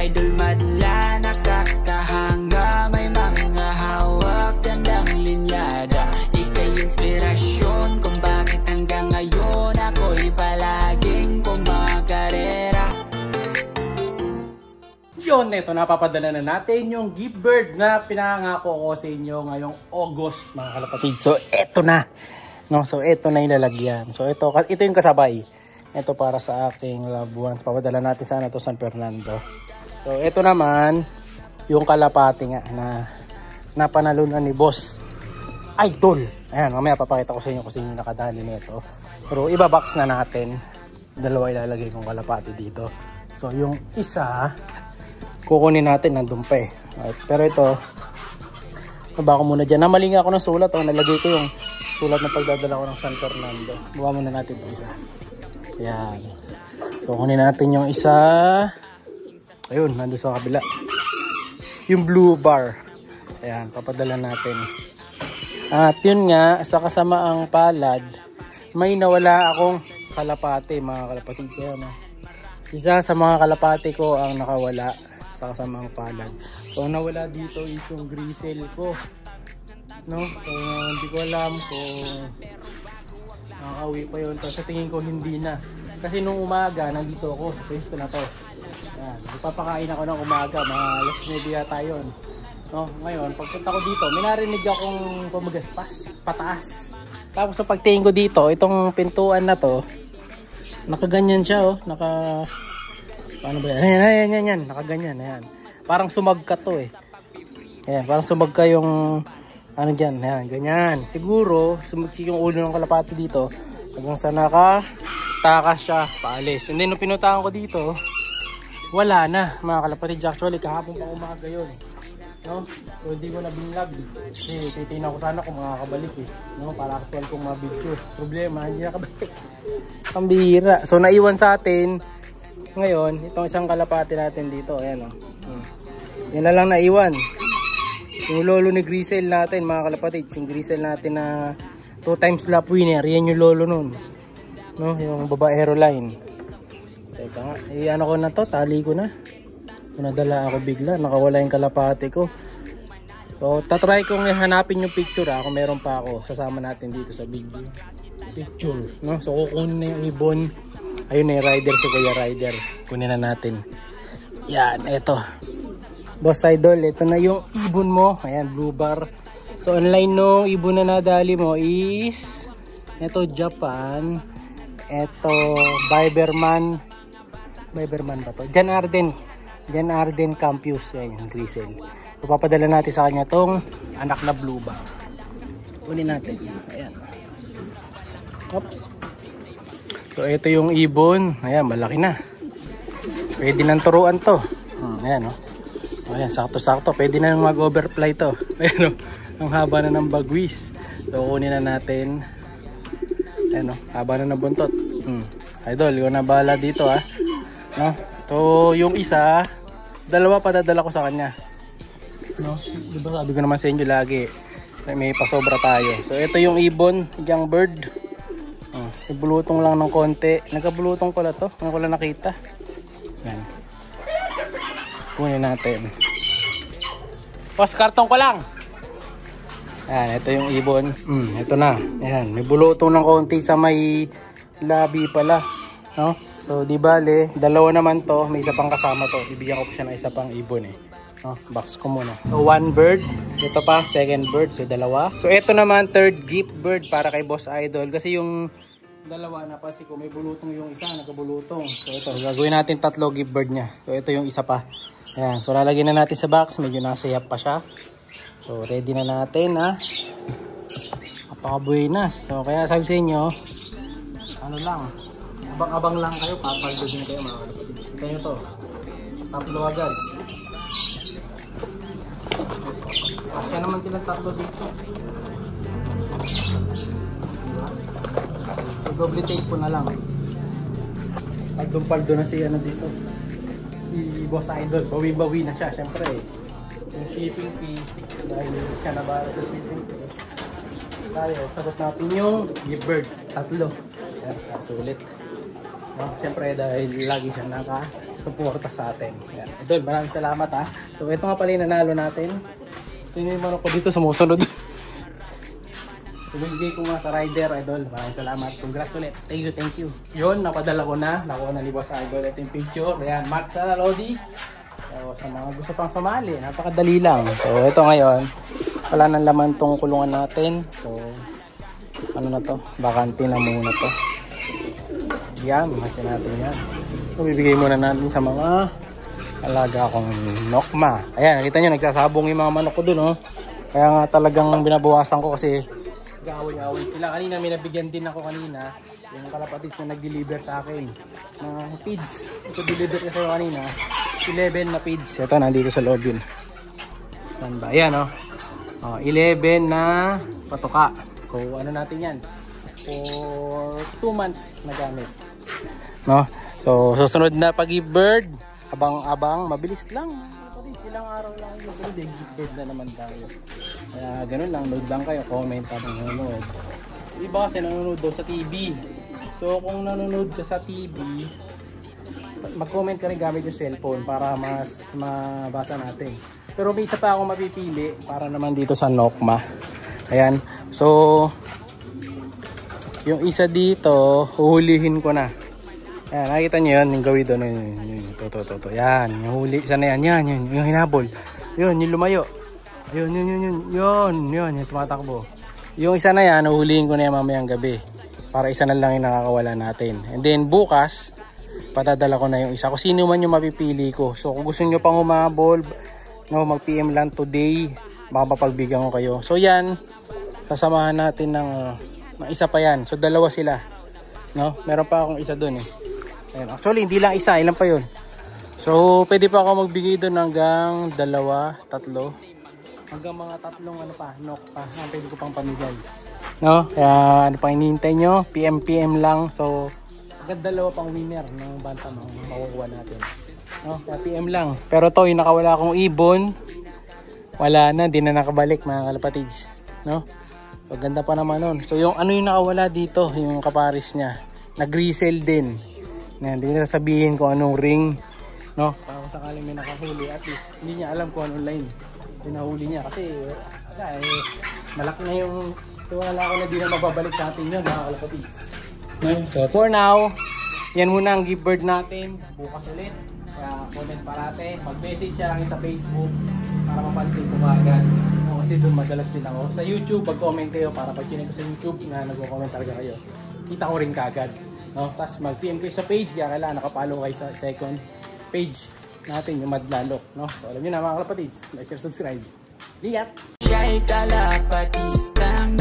idol madla, nakakahanga, may mga hawak, gandang linyada. Ika'y inspirasyon kung bakit hanggang ngayon ako'y palaging kumakarera. Yun, ito napapadala na natin yung gift bird na pinangako ko sa inyo ngayong August, mga kalapatid. So ito na. No, so ito na yung lalagyan. So ito yung kasabay. Ito para sa aking loved ones. Papadala natin sana to San Fernando. So ito naman yung kalapati nga na napanalunan ni Boss Idol. Ayan, mamaya papakita ko sa inyo kung sino yung nakadali nito. Pero ibabox na natin. Dalawa ilalagay kong kalapati dito. So yung isa kukunin natin, nandun pa eh. Right. Pero ito, naba ko muna dyan. Namalinga ako ng sulat. Nalagay ko yung sulat na pagdadala ko ng San Fernando. Buka muna natin ito isa. Ayan. So, kunin natin yung isa. Ayun, nandun sa kabila. Yung blue bar. Ayan, papadala natin. At yun nga, sa kasamaang palad, may nawala akong kalapati, mga kalapatid. Ayan, isa sa mga kalapati ko ang nakawala sa kasamaang palad. So, nawala dito is yung grisel ko. No? So, hindi ko alam kung nakakauwi pa yun. So, sa tingin ko hindi na. Kasi nung umaga, nandito ako sa pwesto na to. Yan. Ipapakain ako ng umaga. Mga alas 9 yata yun. No? Ngayon, pagpunta ko dito, may narinig akong pumagaspas. Pataas. Tapos sa pagtingin ko dito, itong pintuan na to, nakaganyan siya oh. Paano ba yan? Ayan. Nakaganyan. Ayan. Parang sumagka to eh. Ayan. Parang sumagka yung ano dyan, ayan, ganyan. Siguro, sumagsi yung ulo ng kalapati dito hanggang sa nakatakas siya, paalis. And then, nung pinutahan ko dito, wala na, mga kalapatid. Actually, kahapon pa umaga yun. No? So, hindi ko na binlog. Kasi, titignan ko sana kung makakabalik eh. No? Para actual kong mabidyo. Problema, hindi nakabalik. Ang bihira. So, naiwan sa atin, ngayon, itong isang kalapati natin dito, ayan o. Yan na lang naiwan. Yung lolo ni Grisel natin, mga kalapatid, yung Grisel natin na 2 times lap winner, yan yung lolo nun. No, yung babaero line. Teka nga, ano ko na to, tali ko na. Nadala ako bigla, nakawala yung kalapati ko. So, tatry kong hanapin yung picture kung meron pa ako. Sasama natin dito sa video. Picture, no? So, kukunin na yung ibon. Ayun na yung rider, si Kuya Rider. Kunin na natin. Yan, eto. Boss Idol, ito na yung ibon mo. Ayan, blue bar. So, online nung ibon na nadali mo is ito, Japan. Ito, Biberman. Biberman ba to? Jan Arden Campus. Ayan, Grisel. So, papadala natin sa kanya tong anak na blue bar. Kunin natin. Ayan. Oops. So, ito yung ibon. Ayan, malaki na. Pwede nang turuan to. Ayan, oh. Ayan, sakto-sakto. Pwede na mag-overfly to. Ayan, ang haba na ng bagwis. So, kunin na natin. Ayan, haba na ng buntot. Idol, ikaw na bahala dito, ha. No? So, yung isa, dalawa pa dadala ko sa kanya. No? Diba sabi ko naman sa inyo lagi, may pasobra tayo. So, ito yung ibon, young bird. Ibulutong lang ng konti. Nagkabulutong pala to. Ngayon ko lang nakita. Ayan. Kunin natin. Boss, karton ko lang. Ayan, ito yung ibon. Ito na. Ayan, may bulutong ng konti sa may labi pala. No? So, di bale, dalawa naman to. May isa pang kasama to. Bibigyan ko pa siya ng isa pang ibon eh. No? Box ko muna. So, 1 bird. Ito pa, 2nd bird. So, dalawa. So, ito naman, 3rd gift bird para kay Boss Idol. Kasi yung dalawa na kasi kung may bulutong yung isa, nagkabulutong. So ito, gagawin natin 3 gift bird niya. So ito yung isa pa. Ayan, so lalagyan na natin sa box. Medyo nasayap pa siya. So ready na natin ha. Apakabuenas. So kaya sabi sa inyo, ano lang, abang-abang lang kayo. Papaldo din kayo mga kalapatid. Kita nyo to. Tatlo agad. Kaya naman silang tatlo dito. Double tape po na lang. Pagdumpaldo na si ano dito. Si Boss Idol. Bawi-bawi na siya. Siyempre yung shipping fee. Dahil siya na ba sa shipping fee. Tayo, sagot natin yung gift bird. 3. Ayan, sulit. No? Siyempre dahil lagi siya nakasuporta sa atin. Ayan. Idol, maraming salamat ha. So ito nga pala yung nanalo natin. Ito yung manok ko dito sumusunod. Bumigay ko nga sa rider, Idol. Maraming salamat. Congrats ulit. Thank you. Yun, napadala ko na. Nakuha na ni Boss Idol. Ito yung picture. Ayan, Max sa Lodi. So, sa mga gusto pang sumali, napakadali lang. So ito ngayon, wala nang laman tong kulungan natin. So ano na to? Bakante na muna to. Yan, masin natin yan. So bibigay muna natin sa mga alaga akong nokma. Ayan, nakita nyo, nagsasabong yung mga manok ko dun, oh. Kaya nga talagang binabawasan ko kasi gaway-away sila. Kanina may nabigyan din ako kanina. Yung kalapatids na nag-deliver sa akin ng feeds. Ito deliver ko sa'yo kanina. 11 na feeds. Ito, nandito sa loob yun. Saan ba? Ayan, oh. 11 na patoka. So, ano natin yan? For 2 months na gamit. No? So, susunod na pag-give bird. Abang-abang. Mabilis lang. Silang araw lang yung susunod. Exit bird na naman tayo. Kaya, ganun lang. Load lang kayo. Comment habang nanonood. Iba kasi nanonood daw sa TV. So, kung nanonood ka sa TV, mag-comment ka rin gamit yung cellphone para mas mabasa natin. Pero may isa pa akong mapipili para naman dito sa Nokma. Ayan. So, yung isa dito, huhulihin ko na. Ayan, nakikita nyo yun, yung gawin doon. Ito. Yan, yung huli. Isa na yan, yung hinabol. Yun, yung lumayo. Yun, yung tumatakbo. Yung isa na yan, huhulihin ko na yan mamayang gabi. Para isa na lang yung nakakawala natin. And then, bukas, patadala ko na yung isa. Kung sino man yung mapipili ko. So, kung gusto nyo pang humabol, no, mag-PM lang today, baka mapagbigyan ko kayo. So, yan, sasamahan natin ng isa pa yan. So, dalawa sila. No? Meron pa akong isa dun eh. Ayan. Actually, hindi lang isa. Ilan pa yun? So, pwede pa ako magbigay dun hanggang 2, 3. Hanggang mga 3 ano pa, nok pa. Pwede ko pang pamigay. No? Kaya, ano pang hinihintay nyo? PM lang. So, agad 2 pang winner ng banta makukuha natin. No? Kaya PM lang. Pero to, yung nakawala akong ibon, wala na. Di na nakabalik mga kalapatids. No? So, ganda pa naman nun. So, yung ano yung nakawala dito, yung kaparis niya. Nag-resell din. Hindi nila sabihin kung anong ring. No? Para kung sakaling may nakahuli, at least hindi niya alam kung anong line yung nahuli niya. Kasi, malaki na yung tiwala ko na di na mababalik sa atin yun, mga kalapatids. So, for now, yan muna ang give bird natin. Bukas ulit. Kaya, comment parate. Mag-message siya lang sa Facebook para mapansin ko agad. Kasi doon madalas din ako. Sa YouTube, mag-comment kayo para pag-chinig ko sa YouTube na nag-comment talaga kayo. Kita ko rin kagad. No? Tapos mag-PM kayo sa page. Kaya kailangan nakapollow kayo sa second page natin, yung Madlalok. No? So, alam nyo na mga kalapatids. Like, share, subscribe. Lihat! Siya'y kalapatistang